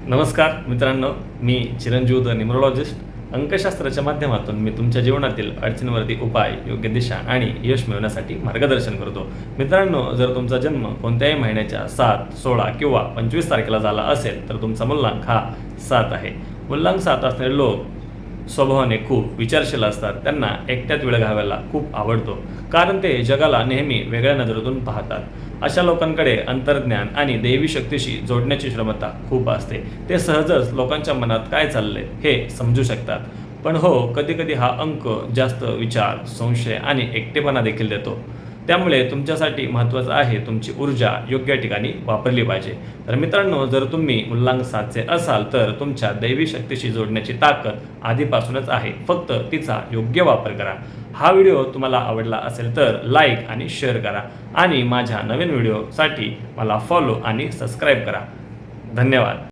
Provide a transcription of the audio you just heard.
नमस्कार मित्रांनो, मी चिरंजीव द न्यूमरोलॉजिस्ट. अंकशास्त्राच्या माध्यमातून मी तुमच्या जीवनातील अडचणींवरती उपाय, योग्य दिशा आणि यश मिळवण्यासाठी मार्गदर्शन करतो. मित्रांनो, जर तुमचा जन्म कोणत्याही महिन्याच्या 7, 16 किंवा 25 तारखेला झाला असेल तर तुमचा मुल्लांक हा 7 आहे. मुल्लांक 7 असणारे लोक स्वभावाने खूप विचारशील असतात. त्यांना एकट्यात वेळ घालवायला खूप आवडतो, कारण ते जगाला नेहमी वेगळ्या नजरेतून पाहतात. अशा लोकांकडे अंतर्ज्ञान आणि दैवी शक्तीशी जोडण्याची क्षमता खूप असते. ते सहजच लोकांच्या मनात काय चाललंय हे समजू शकतात. पण हो, कधीकधी हा अंक जास्त विचार, संशय आणि एकटेपणा देखील देतो. त्यामुळे तुमच्यासाठी महत्त्वाचं आहे तुमची ऊर्जा योग्य ठिकाणी वापरली पाहिजे. तर मित्रांनो, जर तुम्ही मुल्लांक 7चे असाल तर तुमच्या दैवी शक्तीशी जोडण्याची ताकद आधीपासूनच आहे. फक्त तिचा योग्य वापर करा. हा व्हिडिओ तुम्हाला आवडला असेल तर लाईक आणि शेअर करा आणि माझ्या नवीन व्हिडिओसाठी मला फॉलो आणि सबस्क्राईब करा. धन्यवाद.